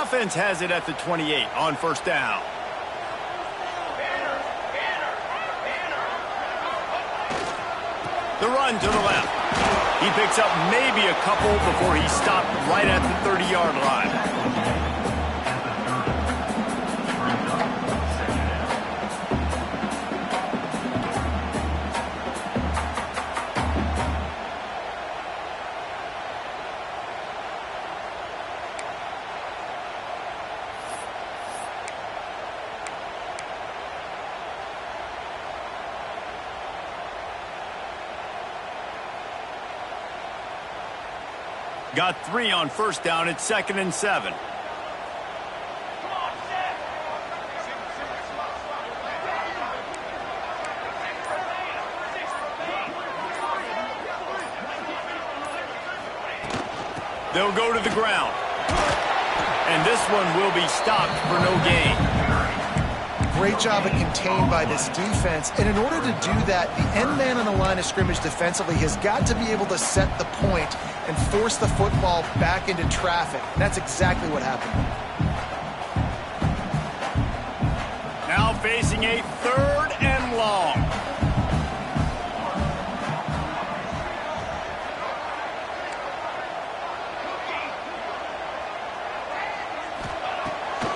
Offense has it at the 28 on first down. The run to the left. He picks up maybe a couple before he's stopped right at the 30-yard line. Got 3 on first down. It's 2nd and 7. They'll go to the ground. And this one will be stopped for no gain. Great job of contained by this defense. And in order to do that, the end man on the line of scrimmage defensively has got to be able to set the point and force the football back into traffic. And that's exactly what happened. Now facing a 3rd and long.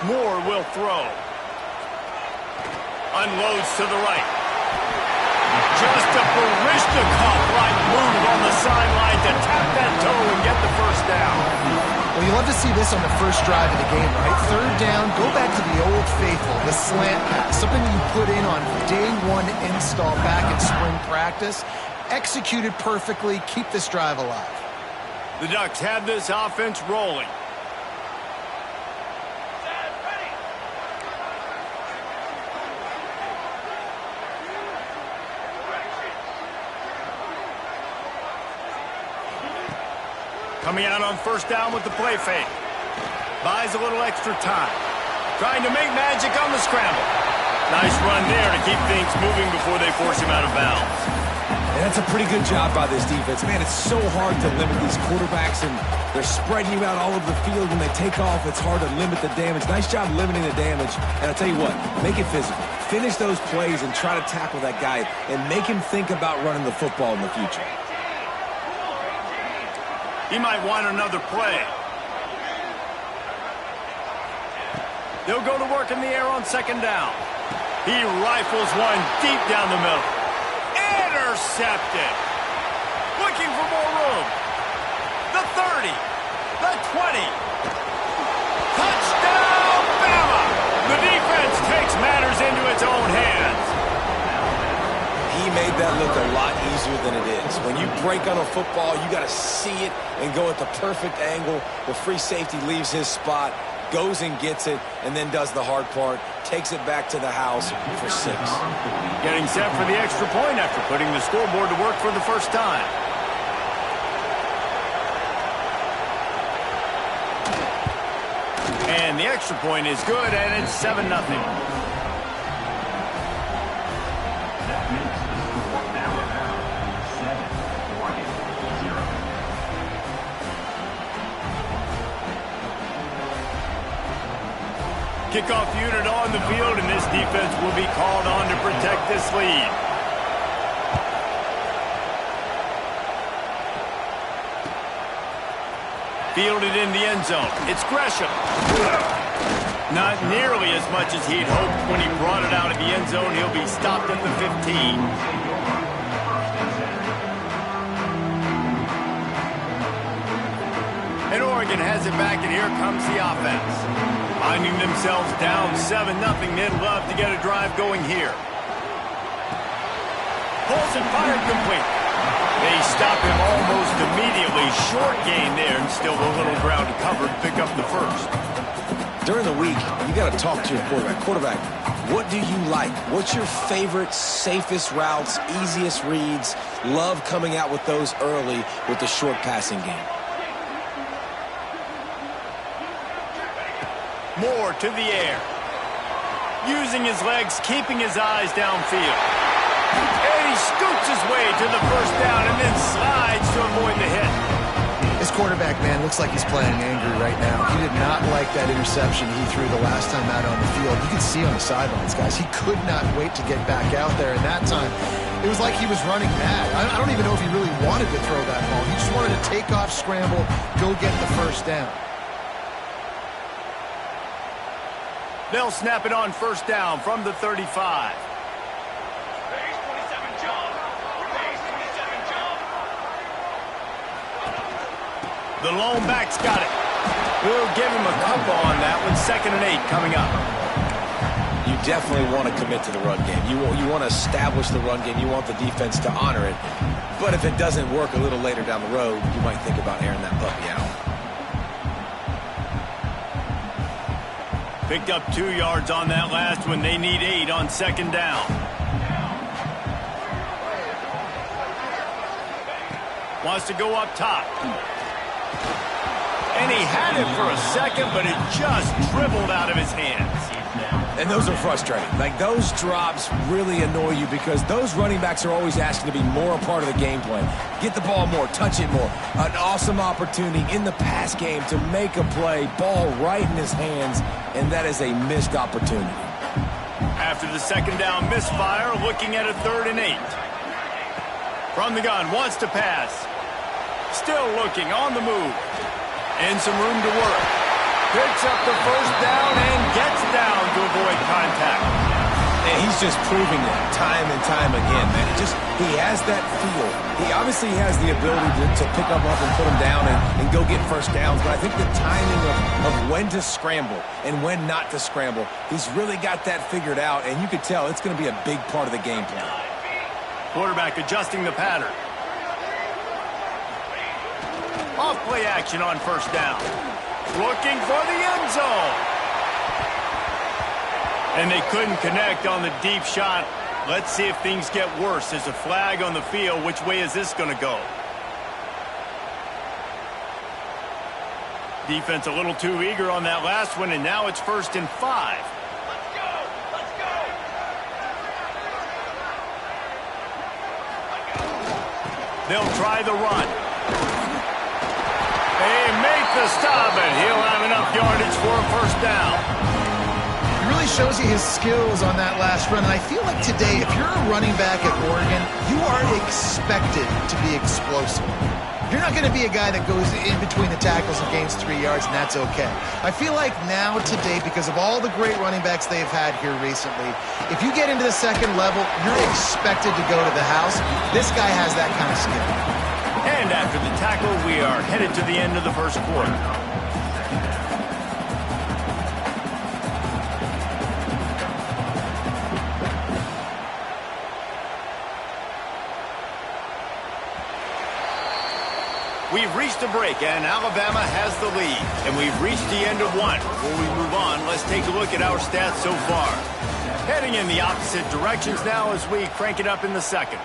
Moore will throw. Unloads to the right. Just a Barishnikov-like move on the sideline to tap that toe and get the first down. Well, you love to see this on the first drive of the game, right? 3rd down, go back to the old faithful, the slant pass, something you put in on day 1 install back in spring practice. Executed perfectly, keep this drive alive. The Ducks have this offense rolling. Coming out on first down with the play fake. Buys a little extra time. Trying to make magic on the scramble. Nice run there to keep things moving before they force him out of bounds. And that's a pretty good job by this defense. Man, it's so hard to limit these quarterbacks, and they're spreading you out all over the field. When they take off, it's hard to limit the damage. Nice job limiting the damage. And I'll tell you what, make it physical. Finish those plays and try to tackle that guy and make him think about running the football in the future. He might want another play. They'll go to work in the air on 2nd down. He rifles one deep down the middle. Intercepted. Looking for more room. The 30. The 20. Touchdown, Bama! The defense takes matters into its own hands. He made that look a lot easier than it is. When you break on a football, you got to see it and go at the perfect angle. The free safety leaves his spot, goes and gets it, and then does the hard part, takes it back to the house for 6. Getting set for the extra point after putting the scoreboard to work for the first time. And the extra point is good, and it's 7-0. Kickoff unit on the field, and this defense will be called on to protect this lead. Fielded in the end zone. It's Gresham. Not nearly as much as he'd hoped when he brought it out of the end zone. He'll be stopped at the 15. And Oregon has it back, and here comes the offense. Finding themselves down 7-0, they'd love to get a drive going here. Pulls and fired complete. They stop him almost immediately. Short gain there, and still a little ground to cover to pick up the first. During the week, you got to talk to your quarterback. Quarterback, what do you like? What's your favorite, safest routes, easiest reads? Love coming out with those early with the short passing game. Moore to the air. Using his legs, keeping his eyes downfield. And he scoots his way to the first down and then slides to avoid the hit. This This quarterback, man, looks like he's playing angry right now. He did not like that interception he threw the last time out on the field. You could see on the sidelines, guys. He could not wait to get back out there. And that time, it was like he was running mad. I don't even know if he really wanted to throw that ball. He just wanted to take off, scramble, go get the first down. They'll snap it on first down from the 35. The lone back's got it. We'll give him a couple on that one. 2nd and 8 coming up. You definitely want to commit to the run game. You want to establish the run game. You want the defense to honor it. But if it doesn't work a little later down the road, you might think about airing that puppy out. Picked up 2 yards on that last one. They need 8 on 2nd down. Wants to go up top. And he had it for a second, but it just dribbled out of his hands. And those are frustrating. Like, those drops really annoy you because those running backs are always asking to be more a part of the game plan. Get the ball more, touch it more. An awesome opportunity in the pass game to make a play, ball right in his hands, and that is a missed opportunity. After the 2nd down misfire, looking at a 3rd and 8. From the gun, wants to pass. Still looking, on the move. And some room to work. Picks up the first down and gets down to avoid contact. And he's just proving that time and time again, man. He has that feel. He obviously has the ability to pick up and put him down and go get first downs. But I think the timing of when to scramble and when not to scramble, he's really got that figured out. And you could tell it's going to be a big part of the game plan. Quarterback adjusting the pattern. Off play action on first down. Looking for the end zone. And they couldn't connect on the deep shot. Let's see if things get worse. There's a flag on the field. Which way is this going to go? Defense a little too eager on that last one, and now it's 1st and 5. Let's go! Let's go! They'll try the run. They make the stop, and he'll have enough yardage for a first down. It really shows you his skills on that last run. And I feel like today, if you're a running back at Oregon, you are expected to be explosive. You're not going to be a guy that goes in between the tackles and gains 3 yards, and that's okay. I feel like now, today, because of all the great running backs they've had here recently, if you get into the second level, you're expected to go to the house. This guy has that kind of skill. And after the tackle, we are headed to the end of the first quarter. We've reached a break, and Alabama has the lead. And we've reached the end of one. Before we move on, let's take a look at our stats so far. Heading in the opposite directions now as we crank it up in the second.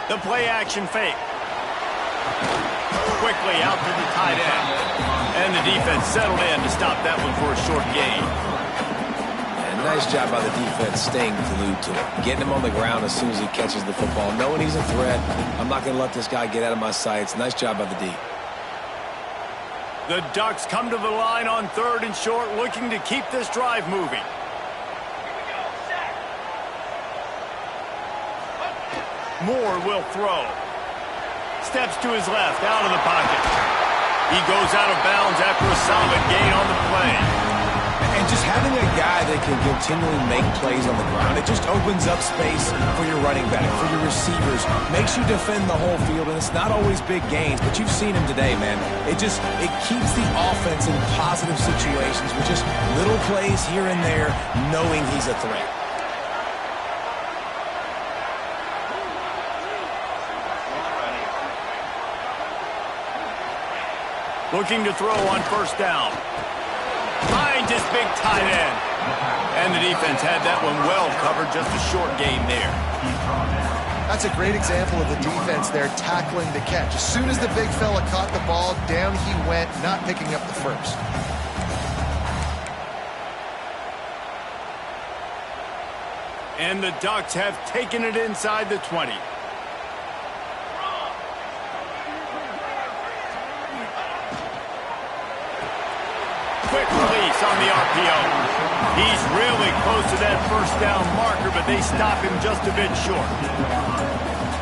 The play action fake. Quickly out to the tight end. And the defense settled in to stop that one for a short gain. And nice job by the defense staying glued to it. Getting him on the ground as soon as he catches the football. Knowing he's a threat. I'm not going to let this guy get out of my sights. Nice job by the D. The Ducks come to the line on 3rd and short, looking to keep this drive moving. Moore will throw. Steps to his left, out of the pocket. He goes out of bounds after a solid gain on the play. And just having a guy that can continually make plays on the ground, it just opens up space for your running back, for your receivers, makes you defend the whole field, and it's not always big gains, but you've seen him today, man. It keeps the offense in positive situations with just little plays here and there, knowing he's a threat. Looking to throw on first down. Finds his big tight end. And the defense had that one well covered, just a short gain there. That's a great example of the defense there tackling the catch. As soon as the big fella caught the ball, down he went, not picking up the first. And the Ducks have taken it inside the 20. Quick release on the RPO. He's really close to that first down marker, but they stop him just a bit short.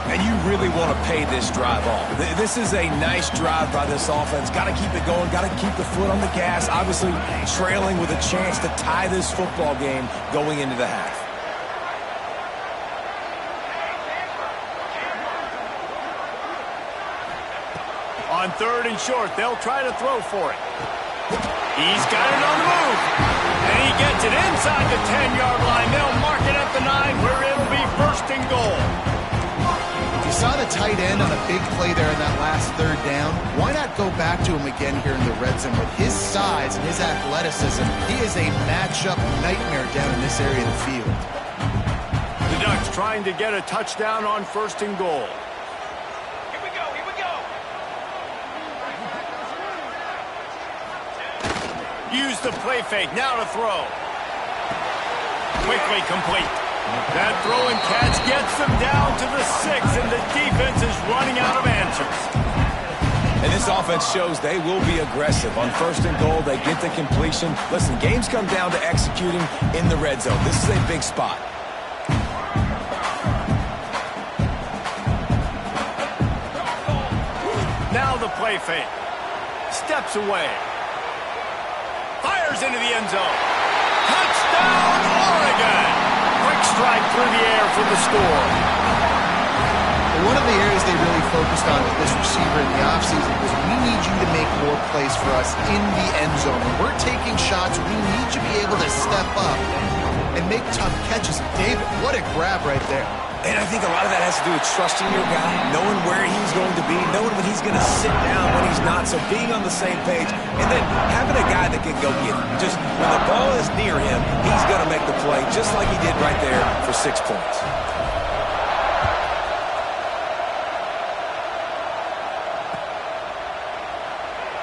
And you really want to pay this drive off. This is a nice drive by this offense. Got to keep it going. Got to keep the foot on the gas. Obviously trailing with a chance to tie this football game going into the half. On 3rd and short, they'll try to throw for it. He's got it on the move. And he gets it inside the 10-yard line. They'll mark it at the 9 where it'll be 1st and goal. You saw the tight end on a big play there in that last 3rd down. Why not go back to him again here in the red zone? With his size and his athleticism, he is a matchup nightmare down in this area of the field. The Ducks trying to get a touchdown on 1st and goal. Here we go, here we go. Use the play fake, now to throw. Quickly complete. That throwing catch gets them down to the 6, and the defense is running out of answers. And this offense shows they will be aggressive. On 1st and goal, they get the completion. Listen, games come down to executing in the red zone. This is a big spot. Now the play fake. Steps away. Fires into the end zone. Touchdown, Oregon! Quick strike through the air for the score. One of the areas they really focused on with this receiver in the offseason was we need you to make more plays for us in the end zone. When we're taking shots, we need you to be able to step up and make tough catches. David, what a grab right there. And I think a lot of that has to do with trusting your guy, knowing where he's going to be, knowing when he's going to sit down, when he's not, so being on the same page, and then having a guy that can go get it. Just when the ball is near him, he's going to make the play, just like he did right there for 6 points.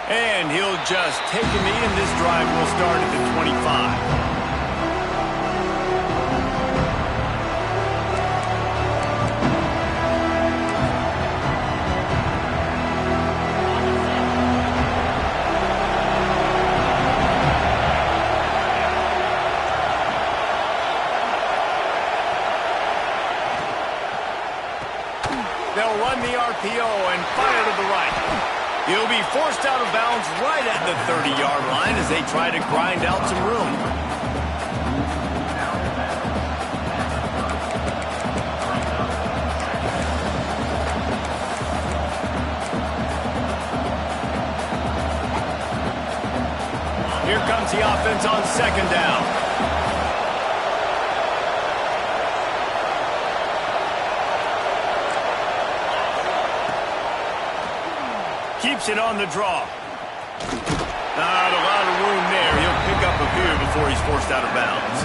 And he'll just take a knee, and this drive will start at the 25. They'll run the RPO and fire to the right. He'll be forced out of bounds right at the 30-yard line as they try to grind out some room. Here comes the offense on 2nd down. Keeps it on the draw. Not a lot of room there. He'll pick up a few before he's forced out of bounds.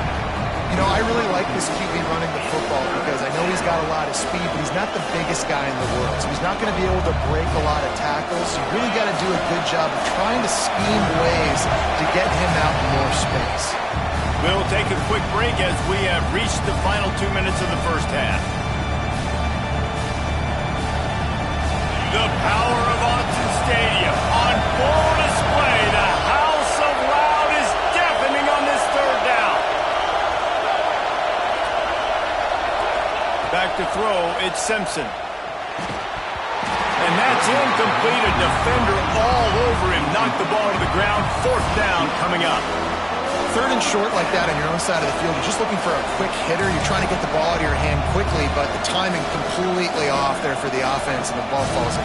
You know, I really like this QB running the football because I know he's got a lot of speed, but he's not the biggest guy in the world. So he's not going to be able to break a lot of tackles. You really got to do a good job of trying to scheme ways to get him out in more space. We'll take a quick break as we have reached the final 2 minutes of the first half. The power of Autzen Stadium on full display. The house of loud is deafening on this 3rd down. Back to throw, it's Simpson. And that's incomplete. A defender all over him. Knocked the ball to the ground. 4th down coming up. 3rd and short like that on your own side of the field, you're just looking for a quick hitter. You're trying to get the ball out of your hand quickly, but the timing completely off there for the offense, and the ball falls in.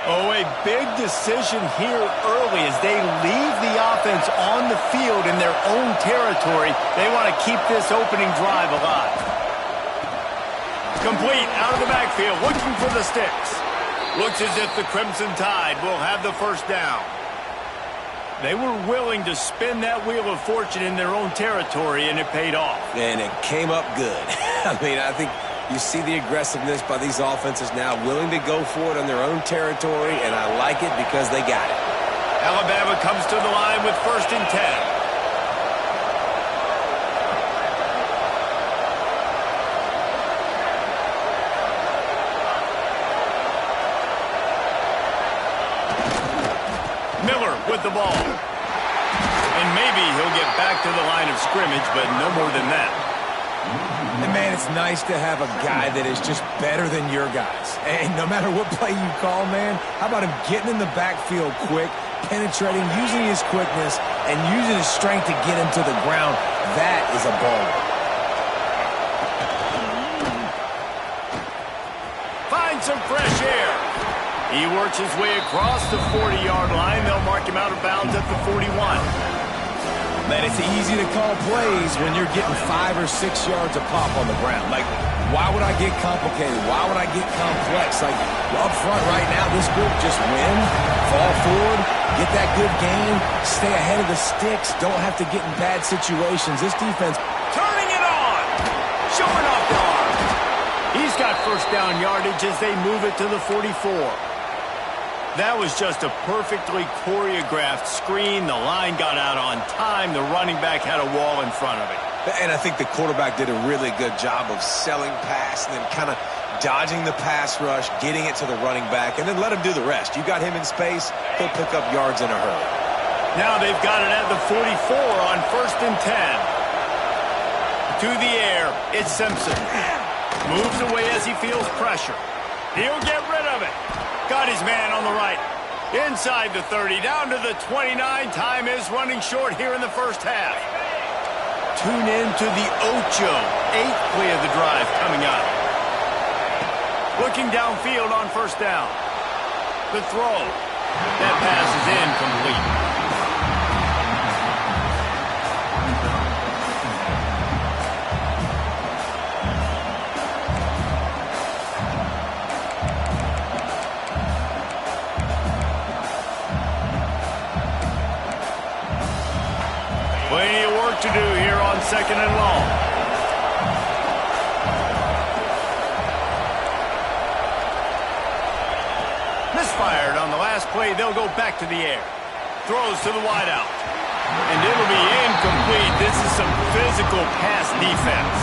Oh, a big decision here early as they leave the offense on the field in their own territory. They want to keep this opening drive alive. Complete out of the backfield, looking for the sticks. Looks as if the Crimson Tide will have the first down. They were willing to spin that wheel of fortune in their own territory, and it paid off. And it came up good. I mean, I think you see the aggressiveness by these offenses now, willing to go for it on their own territory, and I like it because they got it. Alabama comes to the line with 1st and 10. Miller with the ball. And maybe he'll get back to the line of scrimmage, but no more than that. And, man, it's nice to have a guy that is just better than your guys. And no matter what play you call, man, how about him getting in the backfield quick, penetrating, using his quickness, and using his strength to get him to the ground? That is a ball. Find some fresh air. He works his way across the 40-yard line. They'll mark him out of bounds at the 41. Man, it's easy to call plays when you're getting 5 or 6 yards of pop on the ground. Like, why would I get complicated? Why would I get complex? Like, up front right now, this group just win, fall forward, get that good game, stay ahead of the sticks, don't have to get in bad situations. This defense Turning it on. Showing off the arm. He's got first down yardage as they move it to the 44. That was just a perfectly choreographed screen. The line got out on time. The running back had a wall in front of it. And I think the quarterback did a really good job of selling pass and then kind of dodging the pass rush, getting it to the running back, and then let him do the rest. You got him in space, he'll pick up yards in a hurry. Now they've got it at the 44 on 1st and 10. To the air, it's Simpson. Moves away as he feels pressure. He'll get rid of it. Got his man on the right. Inside the 30, down to the 29. Time is running short here in the first half. Tune in to the Ocho. 8th play of the drive coming up. Looking downfield on 1st down. The throw. That pass is incomplete. Plenty of work to do here on 2nd and long. Misfired on the last play. They'll go back to the air. Throws to the wideout. And it'll be incomplete. This is some physical pass defense.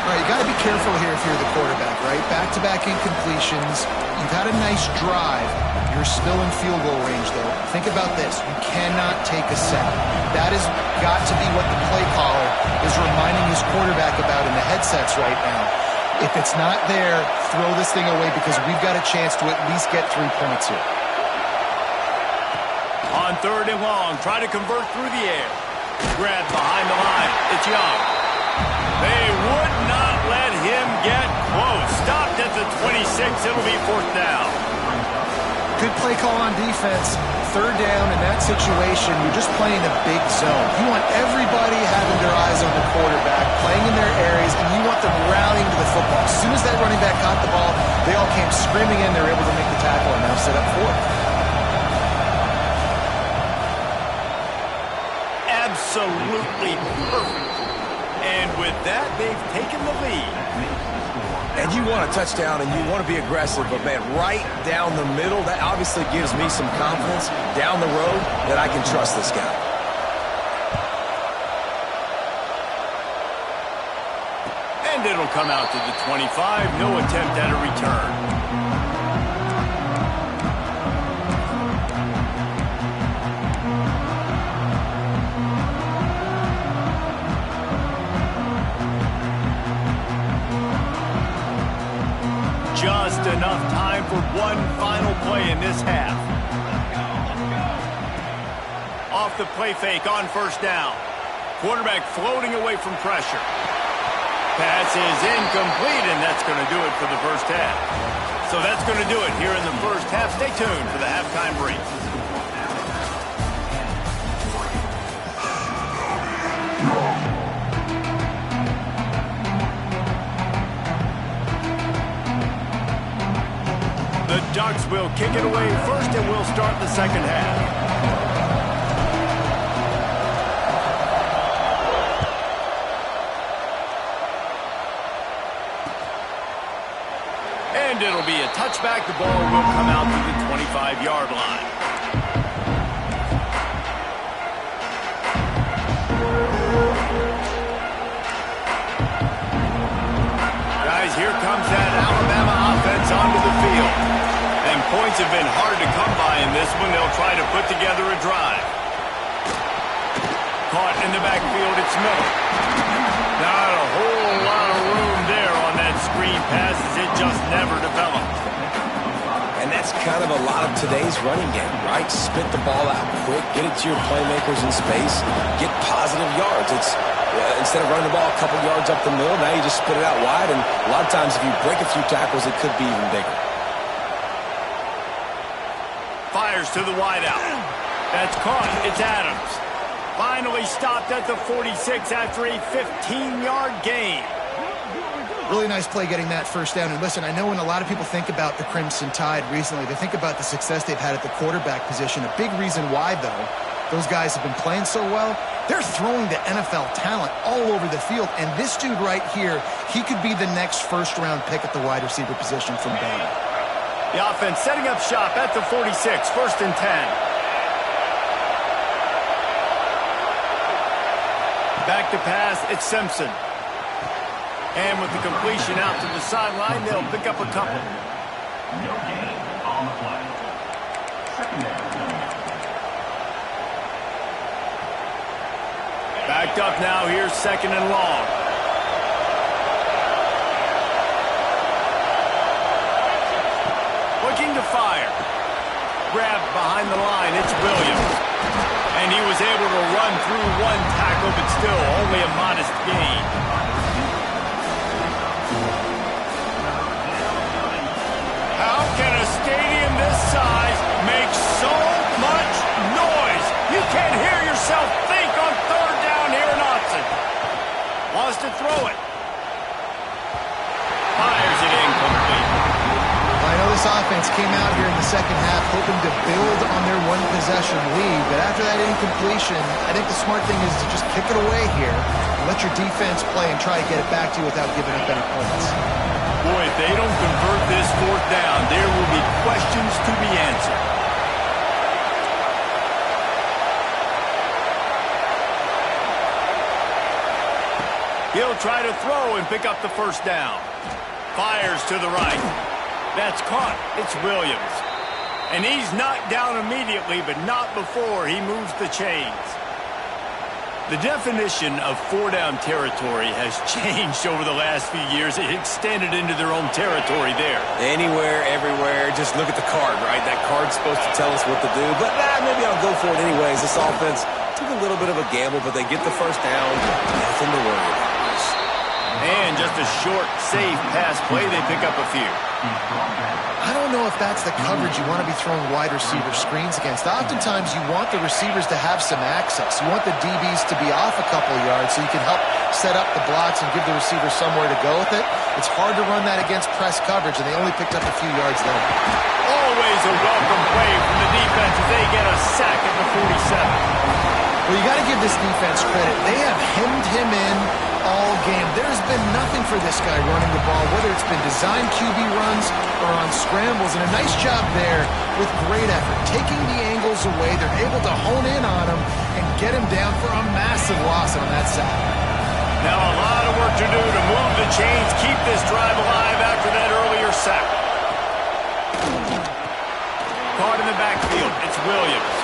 All right, you got to be careful here if you're the quarterback, right? Back-to-back incompletions. You've had a nice drive. You're still in field goal range, though. Think about this. You cannot take a sack. That has got to be what the play caller is reminding his quarterback about in the headsets right now. If it's not there, throw this thing away because we've got a chance to at least get 3 points here. On 3rd and long, try to convert through the air. Grab behind the line. It's Young. They would not let him get close. Stopped at the 26. It'll be 4th down. Good play call on defense. 3rd down in that situation, you're just playing a big zone. You want everybody having their eyes on the quarterback, playing in their areas, and you want them rallying to the football. As soon as that running back caught the ball, they all came screaming in. They were able to make the tackle and now set up 4th. Absolutely perfect. And with that, they've taken the lead. And you want a touchdown and you want to be aggressive, but, man, right down the middle, that obviously gives me some confidence down the road that I can trust this guy. And it'll come out to the 25. No attempt at a return. Just enough time for one final play in this half. Off the play fake on 1st down. Quarterback floating away from pressure. Pass is incomplete, and that's going to do it for the first half. So that's going to do it here in the first half. Stay tuned for the halftime break. The Ducks will kick it away first, and we'll start the second half. And it'll be a touchback. The ball will come out to the 25-yard line. Guys, here comes that Alabama offense onto the field. And points have been hard to come by in this one. They'll try to put together a drive. Caught in the backfield, it's Miller. Not a whole lot of room there on that screen pass as it just never developed. And that's kind of a lot of today's running game, right? Spit the ball out quick, get it to your playmakers in space, get positive yards. It's instead of running the ball a couple yards up the middle, now you just spit it out wide, and a lot of times if you break a few tackles, it could be even bigger. Fires to the wideout. That's caught. It's Adams. Finally stopped at the 46 after a 15-yard gain. Really nice play getting that first down. And listen, I know when a lot of people think about the Crimson Tide recently, they think about the success they've had at the quarterback position. A big reason why, though, those guys have been playing so well, they're throwing the NFL talent all over the field. And this dude right here, he could be the next first-round pick at the wide receiver position from Bama. The offense setting up shop at the 46, first and 10. Back to pass, it's Simpson. And with the completion out to the sideline, they'll pick up a couple. No gain on the play. Second down. Backed up now, here's second and long. Looking to fire. Grabbed behind the line, it's Williams. And he was able to run through one tackle, but still only a modest gain. How can a stadium this size make so much noise? You can't hear yourself think on third down here in Austin. Wants to throw it. Fires it incomplete. I know this offense came out here in the second half hoping to build on their one-possession lead, but after that incompletion, I think the smart thing is to just kick it away here and let your defense play and try to get it back to you without giving up any points. Boy, if they don't convert this fourth down, there will be questions to be answered. He'll try to throw and pick up the first down. Fires to the right. That's caught. It's Williams. And he's knocked down immediately, but not before he moves the chains. The definition of four-down territory has changed over the last few years. It extended into their own territory there. Anywhere, everywhere, just look at the card, right? That card's supposed to tell us what to do, but maybe I'll go for it anyways. This offense took a little bit of a gamble, but they get the first down. Nothing to worry about. And just a short, safe pass play, they pick up a few. I don't know if that's the coverage you want to be throwing wide receiver screens against. Oftentimes, you want the receivers to have some access. You want the DBs to be off a couple of yards so you can help set up the blocks and give the receiver somewhere to go with it. It's hard to run that against press coverage, and they only picked up a few yards there. Always a welcome play from the defense as they get a sack at the 47. Well, you got to give this defense credit. They have hemmed him in all game. There's been nothing for this guy running the ball, whether it's been designed QB runs or on scrambles, and a nice job there with great effort. Taking the angles away, they're able to hone in on him and get him down for a massive loss on that sack. Now a lot of work to do to move the chains, keep this drive alive after that earlier sack. Caught in the backfield, it's Williams.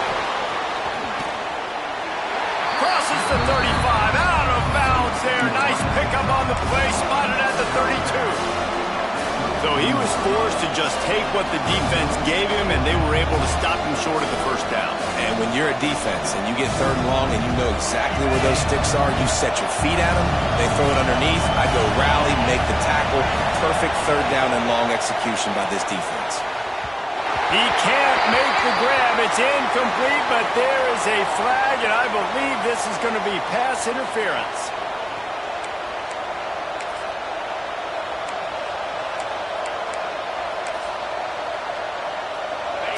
Crosses the 35, out of bounds there. Nice pickup on the play, spotted at the 32. So he was forced to just take what the defense gave him, and they were able to stop him short of the first down. And when you're a defense and you get 3rd and long and you know exactly where those sticks are, you set your feet at them, they throw it underneath, I go rally, make the tackle. Perfect 3rd down and long execution by this defense. He can't make the grab. It's incomplete, but there is a flag, and I believe this is going to be pass interference.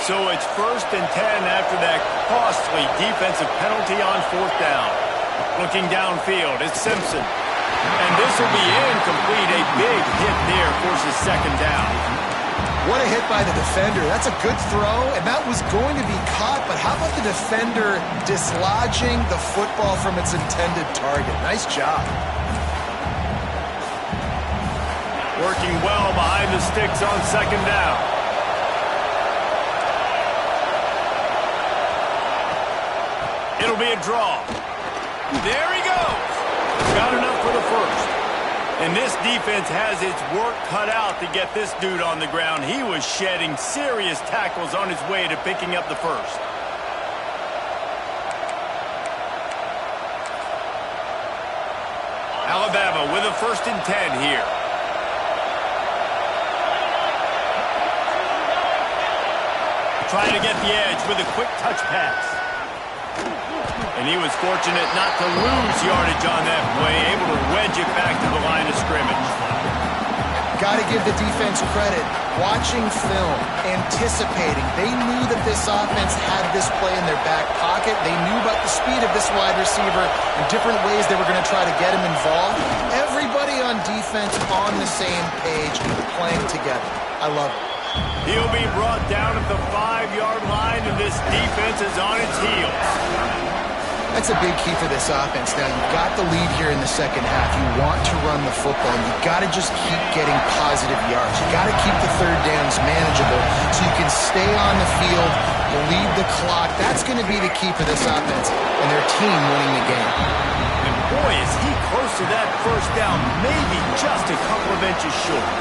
So it's 1st and 10 after that costly defensive penalty on 4th down. Looking downfield, it's Simpson. And this will be incomplete. A big hit there forces 2nd down. What a hit by the defender. That's a good throw, and that was going to be caught, but how about the defender dislodging the football from its intended target? Nice job. Working well behind the sticks on 2nd down. It'll be a draw. There he goes. Got enough for the first. And this defense has its work cut out to get this dude on the ground. He was shedding serious tackles on his way to picking up the first. Alabama with a 1st and 10 here. Trying to get the edge with a quick touch pass. And he was fortunate not to lose yardage on that play, able to wedge it back to the line of scrimmage. Got to give the defense credit. Watching film, anticipating. They knew that this offense had this play in their back pocket. They knew about the speed of this wide receiver and different ways they were going to try to get him involved. Everybody on defense on the same page, playing together. I love it. He'll be brought down at the 5-yard line, and this defense is on its heels. That's a big key for this offense. Now, you've got the lead here in the 2nd half. You want to run the football. You've got to just keep getting positive yards. You've got to keep the 3rd downs manageable so you can stay on the field, lead the clock. That's going to be the key for this offense and their team winning the game. And boy, is he close to that 1st down, maybe just a couple of inches short.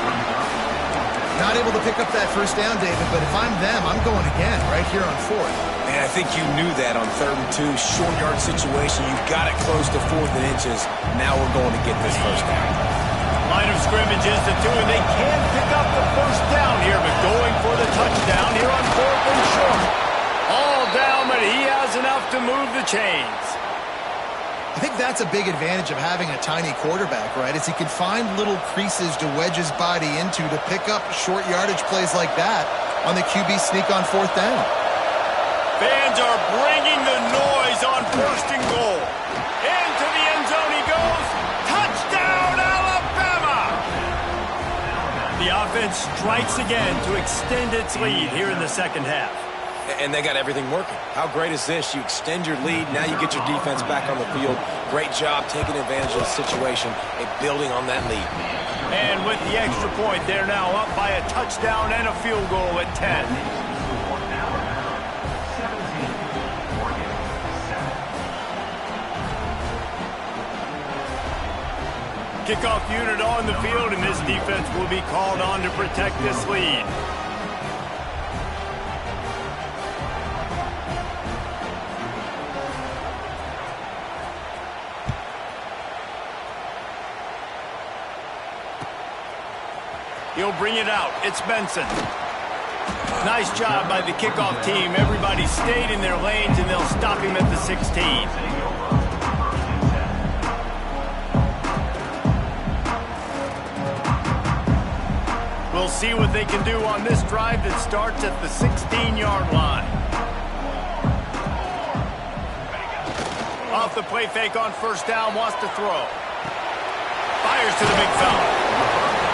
Not able to pick up that 1st down, David, but if I'm them, I'm going again right here on 4th. Man, I think you knew that on 3rd and 2, short yard situation. You got it close to 4th and inches. Now we're going to get this 1st down. Line of scrimmage is the 2, and they can pick up the 1st down here, but going for the touchdown here on 4th and short. All down, but he has enough to move the chains. I think that's a big advantage of having a tiny quarterback, right? Is he can find little creases to wedge his body into to pick up short yardage plays like that on the QB sneak on 4th down. Fans are bringing the noise on 1st and goal. Into the end zone he goes. Touchdown, Alabama! The offense strikes again to extend its lead here in the 2nd half. And they got everything working. How great is this? You extend your lead. Now you get your defense back on the field. Great job taking advantage of the situation and building on that lead. And with the extra point, they're now up by a touchdown and a field goal at 10. Kickoff unit on the field, and this defense will be called on to protect this lead. He'll bring it out. It's Benson. Nice job by the kickoff team. Everybody stayed in their lanes, and they'll stop him at the 16. We'll see what they can do on this drive that starts at the 16-yard line. Off the play fake on 1st down, wants to throw. Fires to the big fella.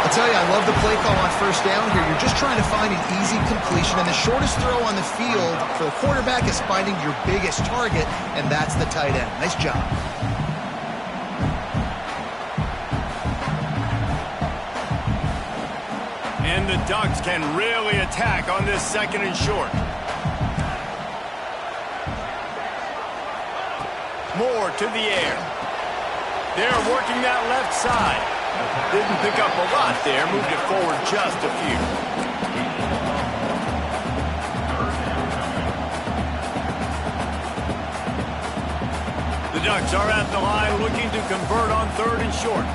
I'll tell you, I love the play call on 1st down here. You're just trying to find an easy completion, and the shortest throw on the field for the quarterback is finding your biggest target, and that's the tight end. Nice job. And the Ducks can really attack on this 2nd and short. Moore to the air. They're working that left side. Didn't pick up a lot there, moved it forward just a few. The Ducks are at the line looking to convert on 3rd and short.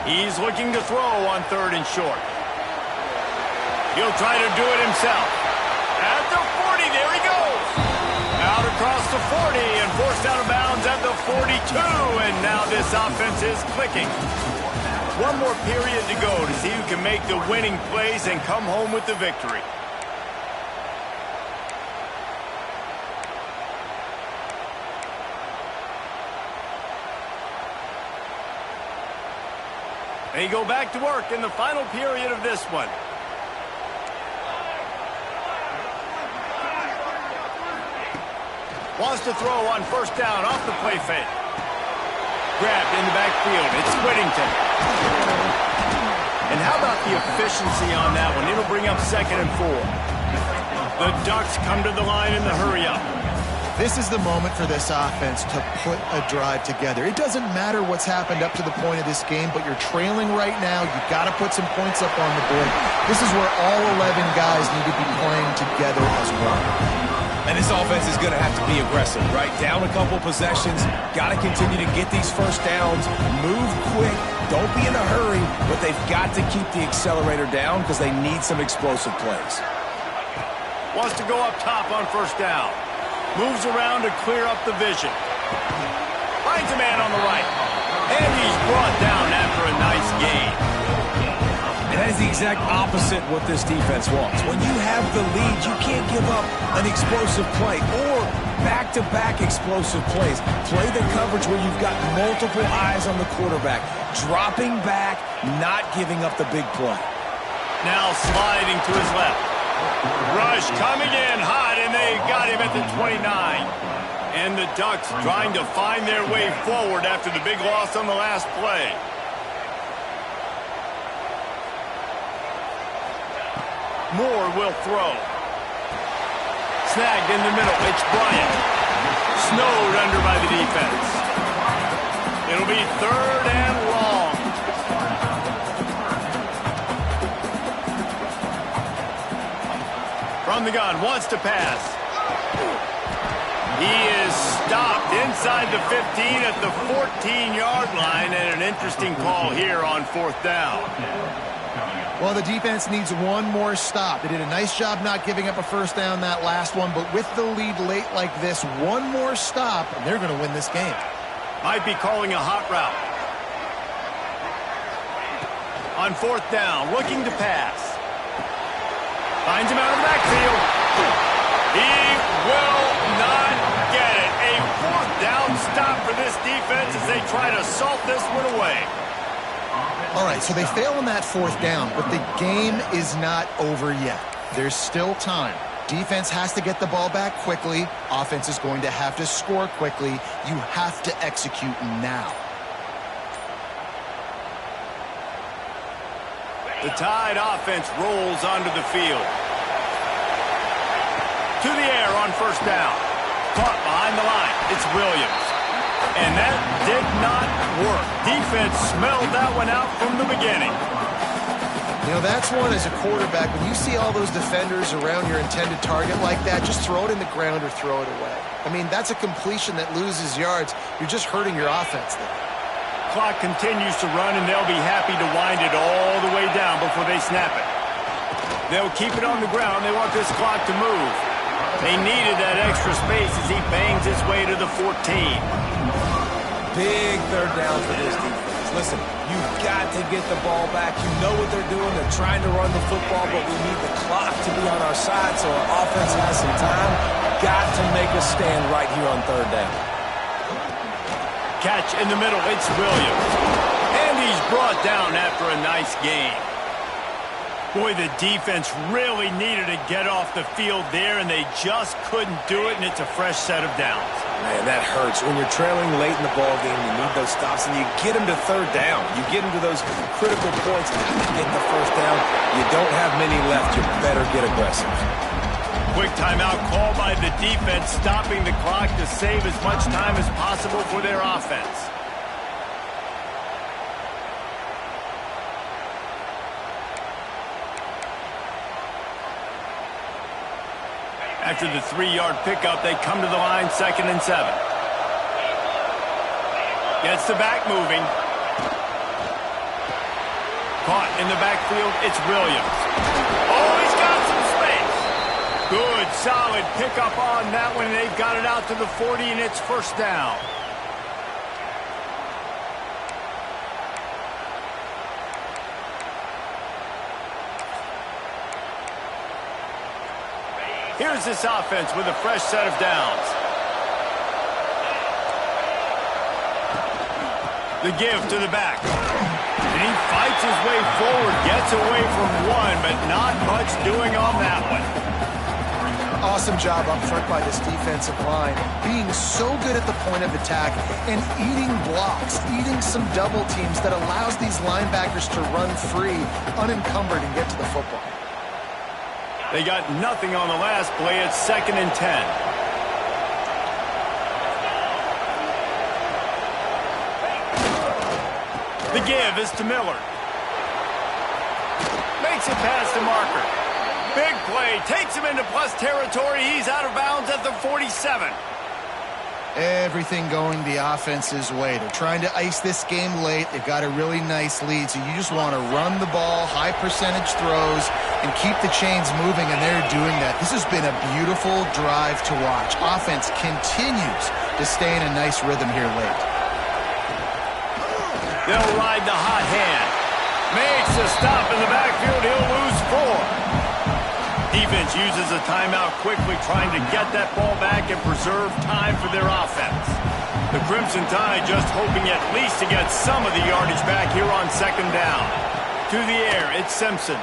He's looking to throw on 3rd and short. He'll try to do it himself. At the 40, there he goes. Out across the 40 and forced out of bounds at the 42. And now this offense is clicking. One more period to go to see who can make the winning plays and come home with the victory. They go back to work in the final period of this one. Wants to throw on 1st down off the play fake. Grabbed in the backfield. It's Whittington. And how about the efficiency on that one? It'll bring up 2nd and 4. The Ducks come to the line in the hurry-up. This is the moment for this offense to put a drive together. It doesn't matter what's happened up to the point of this game, but you're trailing right now. You've got to put some points up on the board. This is where all 11 guys need to be playing together as one. And this offense is going to have to be aggressive, right? Down a couple possessions, got to continue to get these 1st downs, move quick, don't be in a hurry, but they've got to keep the accelerator down because they need some explosive plays. Wants to go up top on 1st down. Moves around to clear up the vision. Finds a man on the right. And he's brought down after a nice gain. And that is the exact opposite what this defense wants. When you have the lead, you can't give up an explosive play or back-to-back explosive plays. Play the coverage where you've got multiple eyes on the quarterback. Dropping back, not giving up the big play. Now sliding to his left. Rush coming in hot, and they got him at the 29. And the Ducks trying to find their way forward after the big loss on the last play. Moore will throw. Snagged in the middle. It's Bryant. Snowed under by the defense. It'll be 3rd and long. From the gun, wants to pass. He is stopped inside the 15 at the 14-yard line, and an interesting call here on 4th down. Well, the defense needs one more stop. They did a nice job not giving up a 1st down that last one, but with the lead late like this, one more stop, and they're going to win this game. Might be calling a hot route. On 4th down, looking to pass. Finds him out of the backfield. He will not get it. A 4th down stop for this defense as they try to salt this one away. All right, so they fail on that 4th down, but the game is not over yet. There's still time. Defense has to get the ball back quickly. Offense is going to have to score quickly. You have to execute now. The Tide offense rolls onto the field. To the air on 1st down. Caught behind the line. It's Williams. And that did not work. Defense smelled that one out from the beginning. You know, that's one as a quarterback. When you see all those defenders around your intended target like that, just throw it in the ground or throw it away. I mean, that's a completion that loses yards. You're just hurting your offense there. Clock continues to run, and they'll be happy to wind it all the way down before they snap it. They'll keep it on the ground. They want this clock to move. They needed that extra space as he bangs his way to the 14. Big 3rd down for this defense. Listen, you've got to get the ball back. You know what they're doing. They're trying to run the football, but we need the clock to be on our side so our offense has some time. Got to make a stand right here on 3rd down. Catch in the middle. It's Williams. And he's brought down after a nice gain. Boy, the defense really needed to get off the field there, and they just couldn't do it, and it's a fresh set of downs. Man, that hurts. When you're trailing late in the ball game, you need those stops, and you get them to 3rd down. You get them to those critical points, and you get the 1st down. You don't have many left. You better get aggressive. Quick timeout call by the defense, stopping the clock to save as much time as possible for their offense. After the 3-yard pickup, they come to the line, 2nd and 7. Gets the back moving. Caught in the backfield, it's Williams. Oh, he's got some space. Good, solid pickup on that one. They've got it out to the 40, and it's 1st down. Here's this offense with a fresh set of downs. The give to the back. And he fights his way forward, gets away from one, but not much doing on that one. Awesome job up front by this defensive line, being so good at the point of attack and eating blocks, eating some double teams that allows these linebackers to run free, unencumbered, and get to the football. They got nothing on the last play. It's 2nd and 10. The give is to Miller. Makes it past the marker. Big play. Takes him into plus territory. He's out of bounds at the 47. Everything going the offense's way. They're trying to ice this game late. They've got a really nice lead, so you just want to run the ball, high percentage throws, and keep the chains moving, and they're doing that. This has been a beautiful drive to watch. Offense continues to stay in a nice rhythm here late. They'll ride the hot hand. Makes a stop in the backfield. He'll lose 4. Defense uses a timeout quickly, trying to get that ball back and preserve time for their offense. The Crimson Tide just hoping at least to get some of the yardage back here on 2nd down. To the air, it's Simpson.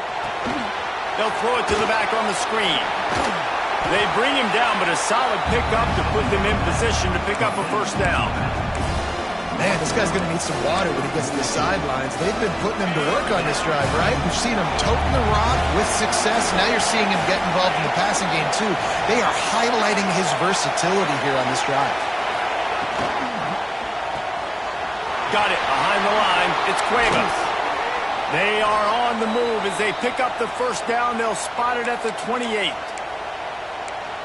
They'll throw it to the back on the screen. They bring him down, but a solid pickup to put them in position to pick up a 1st down. Man, this guy's going to need some water when he gets to the sidelines. They've been putting him to work on this drive, right? We've seen him toting the rock with success. Now you're seeing him get involved in the passing game, too. They are highlighting his versatility here on this drive. Got it behind the line. It's Cuevas. They are on the move as they pick up the 1st down. They'll spot it at the 28.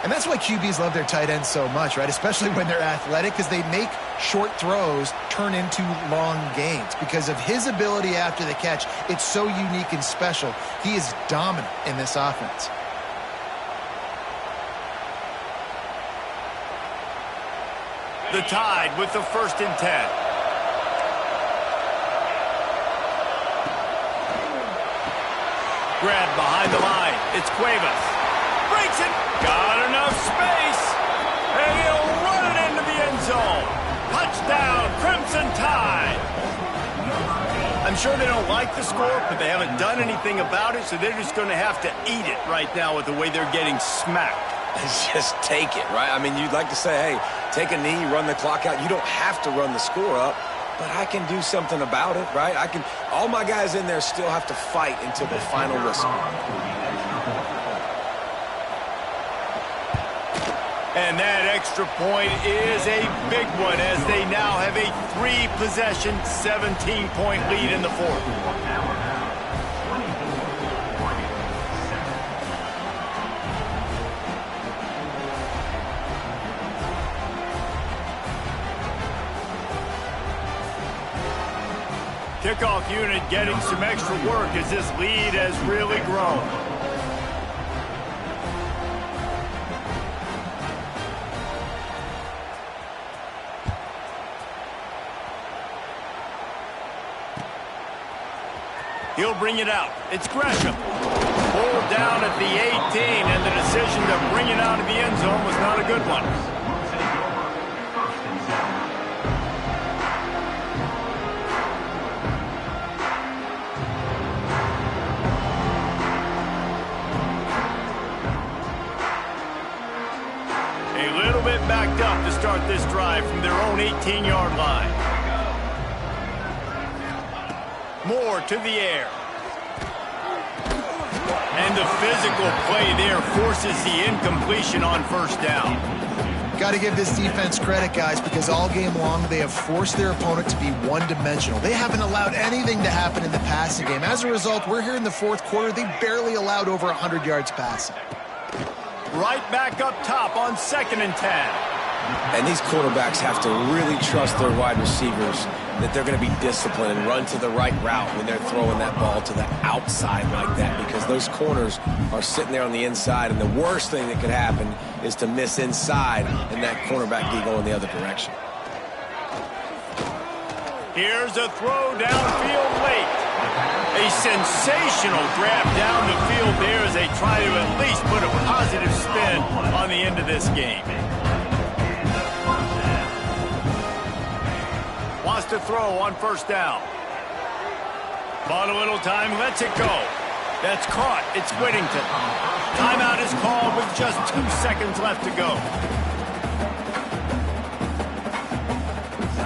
And that's why QBs love their tight ends so much, right? Especially when they're athletic, because they make short throws turn into long gains. Because of his ability after the catch, it's so unique and special. He is dominant in this offense. The Tide with the 1st and 10. Grab behind the line. It's Cuevas. Breaks it. Got enough space. And he'll run it into the end zone. Touchdown, Crimson Tide. I'm sure they don't like the score, but they haven't done anything about it, so they're just going to have to eat it right now with the way they're getting smacked. Just take it, right? I mean, you'd like to say, hey, take a knee, run the clock out. You don't have to run the score up, but I can do something about it, right? All my guys in there still have to fight until the final whistle. And that extra point is a big one as they now have a 3-possession, 17-point lead in the 4th. Kickoff unit getting some extra work as this lead has really grown. He'll bring it out. It's Gresham. Pulled down at the 18, and the decision to bring it out of the end zone was not a good one. A little bit backed up to start this drive from their own 18-yard line. Moore to the air. And the physical play there forces the incompletion on 1st down. Got to give this defense credit, guys, because all game long they have forced their opponent to be one-dimensional. They haven't allowed anything to happen in the passing game. As a result, we're here in the 4th quarter. They barely allowed over 100 yards passing. Right back up top on 2nd and 10. And these quarterbacks have to really trust their wide receivers that they're going to be disciplined and run to the right route when they're throwing that ball to the outside like that, because those corners are sitting there on the inside, and the worst thing that could happen is to miss inside and that cornerback be going the other direction. Here's a throw downfield late. A sensational grab down the field there as they try to at least put a positive spin on the end of this game. Wants to throw on 1st down. Bought a little time, lets it go. That's caught. It's Whittington. Timeout is called with just 2 seconds left to go.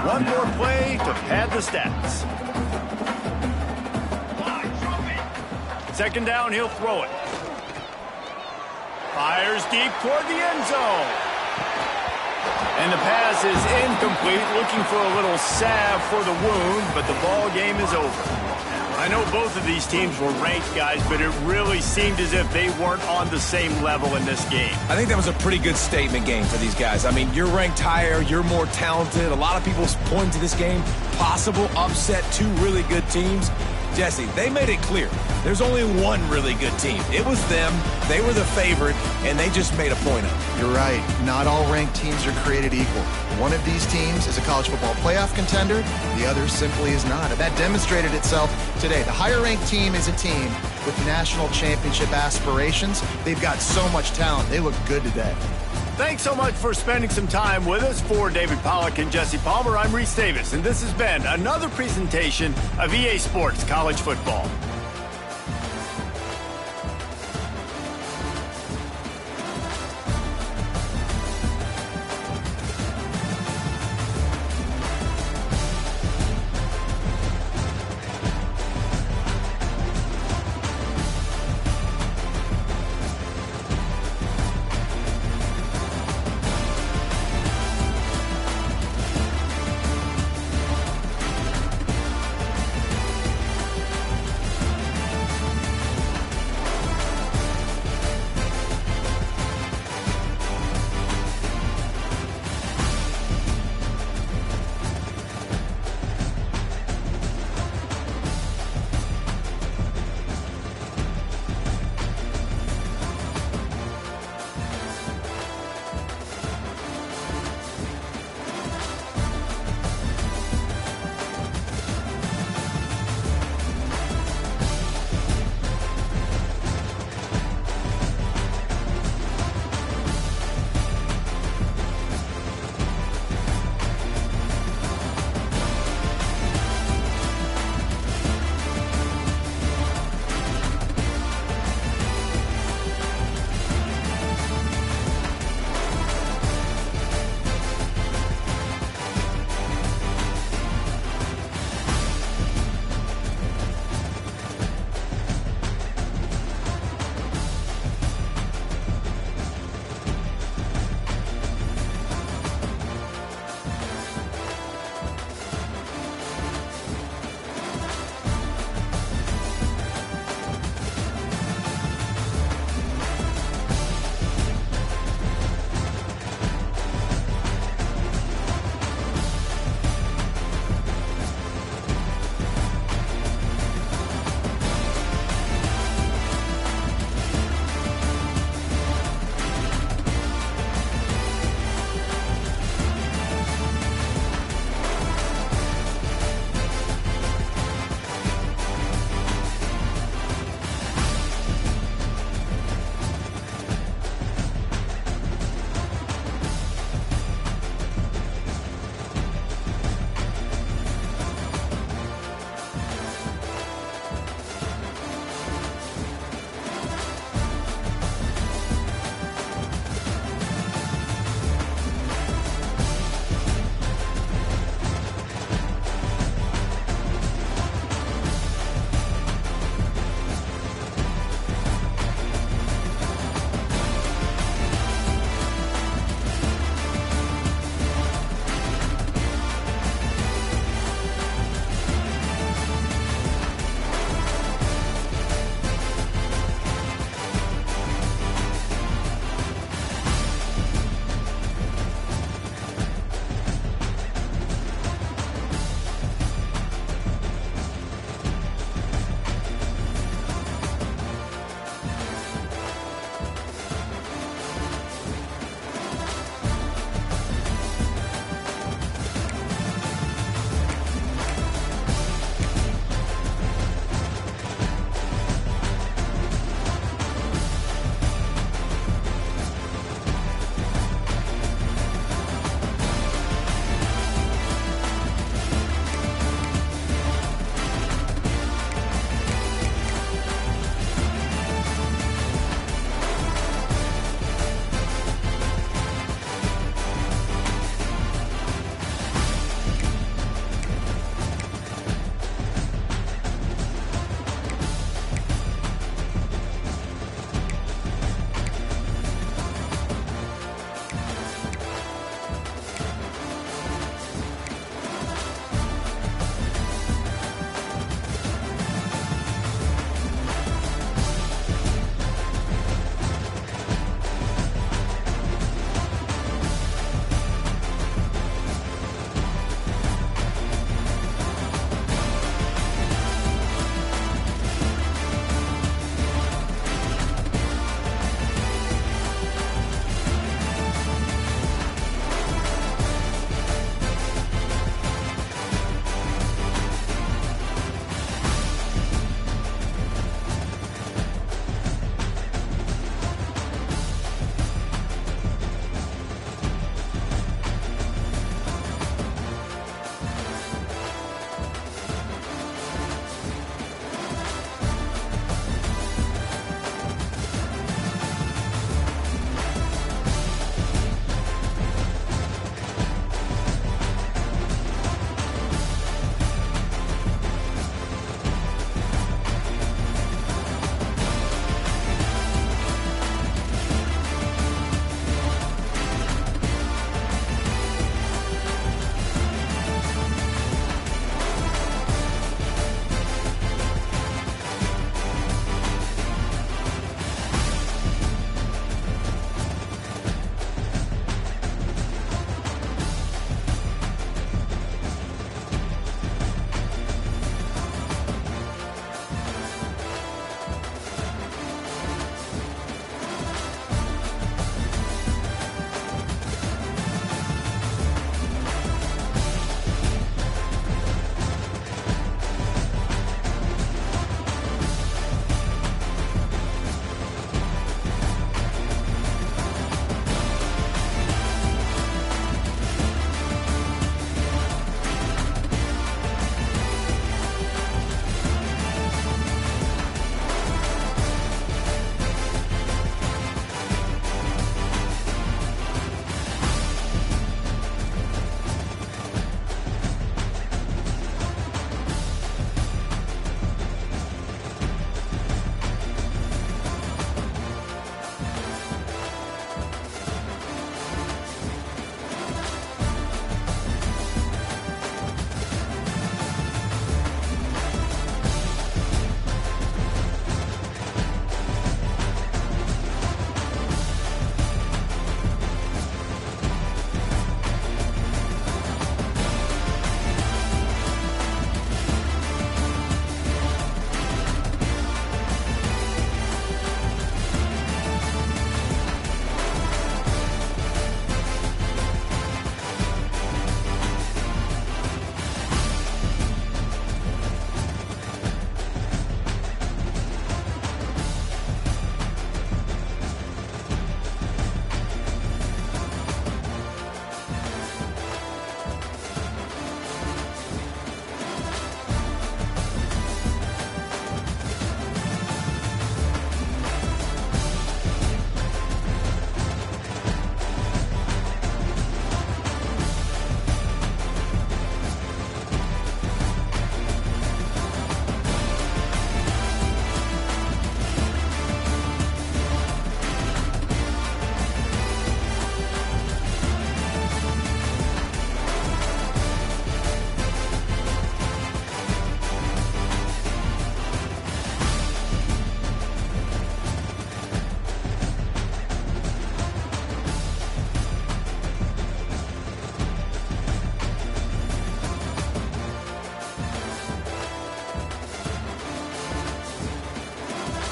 One more play to pad the stats. 2nd down, he'll throw it. Fires deep toward the end zone. And the pass is incomplete, looking for a little salve for the wound, but the ball game is over. I know both of these teams were ranked, guys, but it really seemed as if they weren't on the same level in this game. I think that was a pretty good statement game for these guys. I mean, you're ranked higher, you're more talented. A lot of people point to this game, possible upset, 2 really good teams. Jesse, they made it clear. There's only one really good team. It was them. They were the favorite, and they just made a point of it. You're right. Not all ranked teams are created equal. One of these teams is a college football playoff contender. The other simply is not. And that demonstrated itself today. The higher-ranked team is a team with national championship aspirations. They've got so much talent. They look good today. Thanks so much for spending some time with us. For David Pollack and Jesse Palmer, I'm Reese Davis, and this has been another presentation of EA Sports College Football.